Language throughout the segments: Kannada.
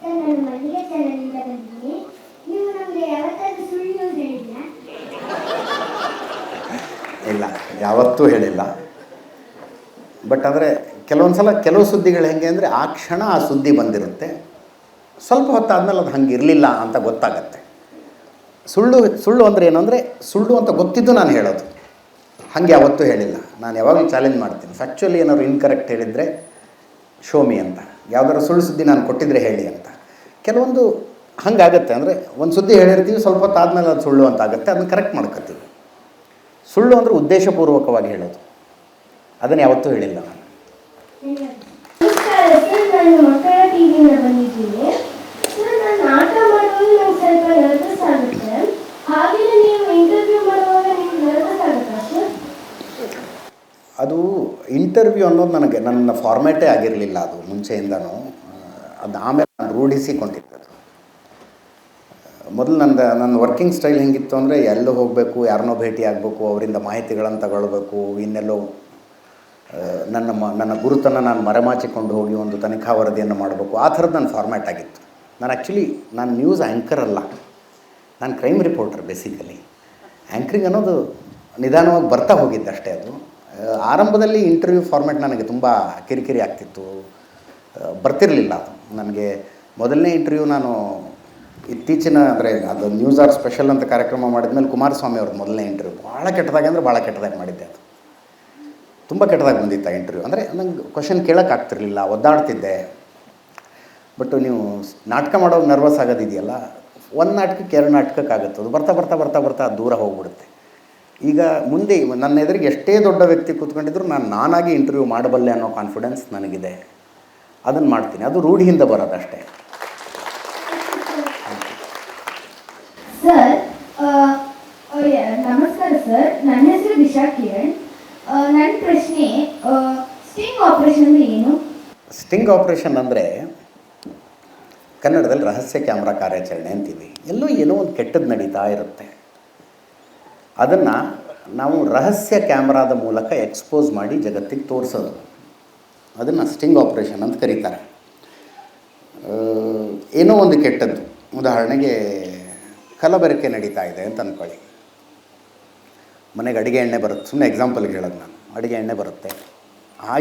ಸರ್, ನಾನು ಮಲ್ಲಿಗೆ ಚಾನಲಿಂದ ಬಂದಿದ್ದೀನಿ. ನೀವು ನಮಗೆ ಯಾವತ್ತಾದ್ರೂ ಸುಳ್ಳು ನ್ಯೂಸ್ ಹೇಳಿದ್ರಾ? ಇಲ್ಲ, ಯಾವತ್ತೂ ಹೇಳಿಲ್ಲ. ಬಟ್ ಅಂದರೆ ಕೆಲವೊಂದು ಸಲ ಕೆಲವು ಸುದ್ದಿಗಳು ಹೆಂಗೆ ಅಂದರೆ ಆ ಕ್ಷಣ ಆ ಸುದ್ದಿ ಬಂದಿರುತ್ತೆ, ಸ್ವಲ್ಪ ಹೊತ್ತಾದಮೇಲೆ ಅದು ಹಂಗೆ ಇರಲಿಲ್ಲ ಅಂತ ಗೊತ್ತಾಗತ್ತೆ. ಸುಳ್ಳು ಅಂದರೆ ಏನು ಅಂದರೆ ಸುಳ್ಳು ಅಂತ ಗೊತ್ತಿದ್ದು ನಾನು ಹೇಳೋದು, ಹಾಗೆ ಯಾವತ್ತೂ ಹೇಳಿಲ್ಲ. ನಾನು ಯಾವಾಗಲೂ ಚಾಲೆಂಜ್ ಮಾಡ್ತೀನಿ, ಫ್ಯಾಕ್ಚುಲಿ ಏನಾದ್ರು ಇನ್ಕರೆಕ್ಟ್ ಹೇಳಿದರೆ ಶೋಮಿ ಅಂತ, ಯಾವ್ದಾದ್ರು ಸುಳ್ಳು ಸುದ್ದಿ ನಾನು ಕೊಟ್ಟಿದ್ದರೆ ಹೇಳಿ ಅಂತ. ಕೆಲವೊಂದು ಹಂಗಾಗತ್ತೆ, ಅಂದರೆ ಒಂದು ಸುದ್ದಿ ಹೇಳಿರ್ತೀವಿ, ಸ್ವಲ್ಪ ಹೊತ್ತಾದಮೇಲೆ ಅದು ಸುಳ್ಳು ಅಂತ ಆಗುತ್ತೆ, ಅದನ್ನು ಕರೆಕ್ಟ್ ಮಾಡ್ಕೊತೀವಿ. ಸುಳ್ಳು ಅಂದರೆ ಉದ್ದೇಶಪೂರ್ವಕವಾಗಿ ಹೇಳೋದು, ಅದನ್ನು ಯಾವತ್ತೂ ಹೇಳಿಲ್ಲ ನಾನು. ನಮಸ್ಕಾರ ಸರ್, ನಾನು ಮಕ್ಕಳ ಟಿವಿಯಿಂದ ಬಂದಿದ್ದೀನಿ. ಸರ್, ನಾನು ಆಟ ಮಾಡುವಾಗ ನಂಗೆ ಸ್ವಲ್ಪ ನರ್ವಸ್ ಆಗುತ್ತೆ. ಹಾಗೆಯೇ ನೀವು ಇಂಟರ್ವ್ಯೂ ಮಾಡುವಾಗ ನಿಮ್ಗೆ ನರ್ವಸ್ ಆಗುತ್ತಾ ಸರ್? ಅದು ಇಂಟರ್ವ್ಯೂ ಅನ್ನೋದು ನನಗೆ ನನ್ನ ಫಾರ್ಮ್ಯಾಟೇ ಆಗಿರಲಿಲ್ಲ, ಅದು ಮುಂಚೆಯಿಂದನೂ. ಅದು ಆಮೇಲೆ ನಾನು ರೂಢಿಸಿಕೊಂಡಿದ್ದೆ. ಅದು ಮೊದಲು ನನ್ನ ವರ್ಕಿಂಗ್ ಸ್ಟೈಲ್ ಹೆಂಗಿತ್ತು ಅಂದರೆ, ಎಲ್ಲೋ ಹೋಗಬೇಕು, ಯಾರನ್ನೋ ಭೇಟಿ ಆಗಬೇಕು, ಅವರಿಂದ ಮಾಹಿತಿಗಳನ್ನು ತಗೊಳ್ಬೇಕು, ಇನ್ನೆಲ್ಲೋ ನನ್ನ ಗುರುತನ್ನು ನಾನು ಮರೆಮಾಚಿಕೊಂಡು ಹೋಗಿ ಒಂದು ತನಿಖಾ ವರದಿಯನ್ನು ಮಾಡಬೇಕು, ಆ ಥರದ್ದು ನನ್ನ ಫಾರ್ಮ್ಯಾಟ್ ಆಗಿತ್ತು. ನಾನು ನ್ಯೂಸ್ ಆ್ಯಂಕರ್ ಅಲ್ಲ, ನಾನು ಕ್ರೈಮ್ ರಿಪೋರ್ಟರ್ ಬೇಸಿಕಲಿ. ಆ್ಯಂಕರಿಂಗ್ ಅನ್ನೋದು ನಿಧಾನವಾಗಿ ಬರ್ತಾ ಹೋಗಿದ್ದೆ ಅಷ್ಟೇ. ಅದು ಆರಂಭದಲ್ಲಿ ಇಂಟರ್ವ್ಯೂ ಫಾರ್ಮ್ಯಾಟ್ ನನಗೆ ತುಂಬ ಕಿರಿಕಿರಿ ಆಗ್ತಿತ್ತು, ಬರ್ತಿರಲಿಲ್ಲ ಅದು ನನಗೆ. ಮೊದಲನೇ ಇಂಟರ್ವ್ಯೂ ನಾನು ಇತ್ತೀಚಿನ ಅಂದರೆ ಅದು ನ್ಯೂಸ್ ಆರ್ ಸ್ಪೆಷಲ್ ಅಂತ ಕಾರ್ಯಕ್ರಮ ಮಾಡಿದ್ಮೇಲೆ ಕುಮಾರಸ್ವಾಮಿ ಅವ್ರದ್ದು ಮೊದಲನೇ ಇಂಟರ್ವ್ಯೂ ಭಾಳ ಕೆಟ್ಟದಾಗಿ ಅಂದರೆ ಭಾಳ ಕೆಟ್ಟದಾಗಿ ಮಾಡಿದ್ದೆ. ಅದು ತುಂಬ ಕೆಟ್ಟದಾಗಿ ಬಂದಿತ್ತು ಆ ಇಂಟರ್ವ್ಯೂ. ಅಂದರೆ ನಂಗೆ ಕ್ವಶನ್ ಕೇಳೋಕ್ಕಾಗ್ತಿರ್ಲಿಲ್ಲ, ಒದ್ದಾಡ್ತಿದ್ದೆ. ಬಟ್ ನೀವು ನಾಟಕ ಮಾಡೋದು ನರ್ವಸ್ ಆಗೋದಿದೆಯಲ್ಲ, ಒಂದು ನಾಟಕಕ್ಕೆ 2 ನಾಟಕಕ್ಕಾಗುತ್ತೆ, ಅದು ಬರ್ತಾ ಬರ್ತಾ ಬರ್ತಾ ಬರ್ತಾ ದೂರ ಹೋಗ್ಬಿಡುತ್ತೆ. ಈಗ ಮುಂದೆ ನನ್ನ ಎದುರಿಗೆ ಎಷ್ಟೇ ದೊಡ್ಡ ವ್ಯಕ್ತಿ ಕೂತ್ಕೊಂಡಿದ್ರು ನಾನಾಗಿ ಇಂಟರ್ವ್ಯೂ ಮಾಡಬಲ್ಲೆ ಅನ್ನೋ ಕಾನ್ಫಿಡೆನ್ಸ್ ನನಗಿದೆ, ಅದನ್ನು ಮಾಡ್ತೀನಿ. ಅದು ರೂಢಿಯಿಂದ ಬರೋದಷ್ಟೇ. ಸರ್, ನಮಸ್ಕಾರ ಸರ್, ನನ್ನ ಹೆಸರು ದಿಶಾ ಕಿರಣ್. ನನ್ನ ಪ್ರಶ್ನೆ, ಸ್ಟಿಂಗ್ ಆಪರೇಷನ್ ಅಂದರೆ ಏನು? ಸ್ಟಿಂಗ್ ಆಪರೇಷನ್ ಅಂದರೆ ಕನ್ನಡದಲ್ಲಿ ರಹಸ್ಯ ಕ್ಯಾಮ್ರಾ ಕಾರ್ಯಾಚರಣೆ ಅಂತೀವಿ. ಎಲ್ಲೋ ಏನೋ ಒಂದು ಕೆಟ್ಟದ್ದು ನಡೀತಾ ಇರುತ್ತೆ, ಅದನ್ನು ನಾವು ರಹಸ್ಯ ಕ್ಯಾಮ್ರಾದ ಮೂಲಕ ಎಕ್ಸ್ಪೋಸ್ ಮಾಡಿ ಜಗತ್ತಿಗೆ ತೋರಿಸೋದು, ಅದನ್ನು ಸ್ಟಿಂಗ್ ಆಪರೇಷನ್ ಅಂತ ಕರೀತಾರೆ. ಏನೋ ಒಂದು ಕೆಟ್ಟದ್ದು, ಉದಾಹರಣೆಗೆ ಕಲಬೆರಕೆ ನಡೀತಾ ಇದೆ ಅಂತ ಅಂದ್ಕೊಳ್ಳಿ. ಮನೆಗೆ ಅಡುಗೆ ಎಣ್ಣೆ ಬರುತ್ತೆ, ಸುಮ್ಮನೆ ಎಕ್ಸಾಂಪಲ್ಗೆ ಹೇಳೋದು ನಾನು. ಅಡುಗೆ ಎಣ್ಣೆ ಬರುತ್ತೆ, ಆ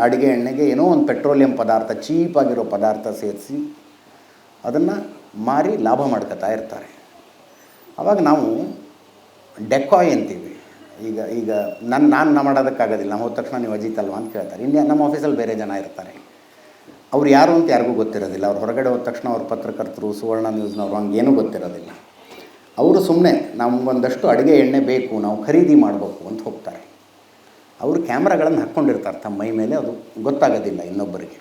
ಅಡುಗೆ ಎಣ್ಣೆಗೆ ಏನೋ ಒಂದು ಪೆಟ್ರೋಲಿಯಂ ಪದಾರ್ಥ, ಚೀಪಾಗಿರೋ ಪದಾರ್ಥ ಸೇರಿಸಿ ಅದನ್ನು ಮಾರಿ ಲಾಭ ಮಾಡ್ಕೊತಾ ಇರ್ತಾರೆ. ಆವಾಗ ನಾವು ಡೆಕಾಯ್ ಅಂತೀವಿ. ಈಗ ನಾನು ಮಾಡೋದಕ್ಕಾಗೋದಿಲ್ಲ, ನಾವು ಹೋದ ತಕ್ಷಣ ನೀವು ಅಜಿತ್ ಅಲ್ವಾ ಅಂತ ಕೇಳ್ತಾರೆ. ಇಲ್ಲಿ ನಮ್ಮ ಆಫೀಸಲ್ಲಿ ಬೇರೆ ಜನ ಇರ್ತಾರೆ, ಅವ್ರು ಯಾರು ಅಂತ ಯಾರಿಗೂ ಗೊತ್ತಿರೋದಿಲ್ಲ. ಅವ್ರು ಹೊರಗಡೆ ಹೋದ ತಕ್ಷಣ ಅವ್ರ ಪತ್ರಕರ್ತರು, ಸುವರ್ಣ ನ್ಯೂಸ್ನವರು, ಹಂಗೇನೂ ಗೊತ್ತಿರೋದಿಲ್ಲ. ಅವರು ಸುಮ್ಮನೆ ನಮಗೊಂದಷ್ಟು ಅಡುಗೆ ಎಣ್ಣೆ ಬೇಕು, ನಾವು ಖರೀದಿ ಮಾಡಬೇಕು ಅಂತ ಹೋಗ್ತಾರೆ. ಅವರು ಕ್ಯಾಮ್ರಾಗಳನ್ನು ಹಾಕ್ಕೊಂಡಿರ್ತಾರೆ ತಮ್ಮ ಮೈ ಮೇಲೆ, ಅದು ಗೊತ್ತಾಗೋದಿಲ್ಲ ಇನ್ನೊಬ್ಬರಿಗೆ.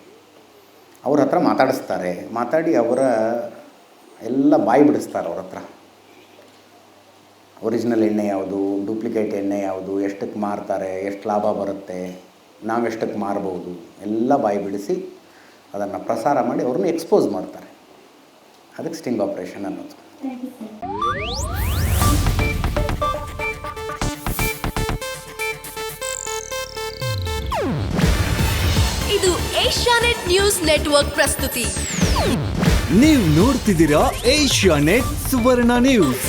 ಅವ್ರ ಹತ್ರ ಮಾತಾಡಿಸ್ತಾರೆ, ಮಾತಾಡಿ ಅವರ ಎಲ್ಲ ಬಾಯಿ ಬಿಡಿಸ್ತಾರೆ ಅವ್ರ ಹತ್ರ. ಒರಿಜಿನಲ್ ಎಣ್ಣೆ ಯಾವುದು, ಡೂಪ್ಲಿಕೇಟ್ ಎಣ್ಣೆ ಯಾವುದು, ಎಷ್ಟಕ್ಕೆ ಮಾರ್ತಾರೆ, ಎಷ್ಟು ಲಾಭ ಬರುತ್ತೆ, ನಾವೆಷ್ಟಕ್ಕೆ ಮಾರ್ಬೋದು, ಎಲ್ಲ ಬಾಯಿ ಬಿಡಿಸಿ ಅದನ್ನು ಪ್ರಸಾರ ಮಾಡಿ ಅವ್ರನ್ನ ಎಕ್ಸ್ಪೋಸ್ ಮಾಡ್ತಾರೆ. ಅದಕ್ಕೆ ಸ್ಟಿಂಗ್ ಆಪರೇಷನ್ ಅನ್ನೋದು. ಇದು ಏಷ್ಯಾನೆಟ್ ನ್ಯೂಸ್ ನೆಟ್ವರ್ಕ್ ಪ್ರಸ್ತುತಿ. ನೀವು ನೋಡ್ತಿದ್ದೀರಾ ಏಷ್ಯಾನೆಟ್ ಸುವರ್ಣ ನ್ಯೂಸ್.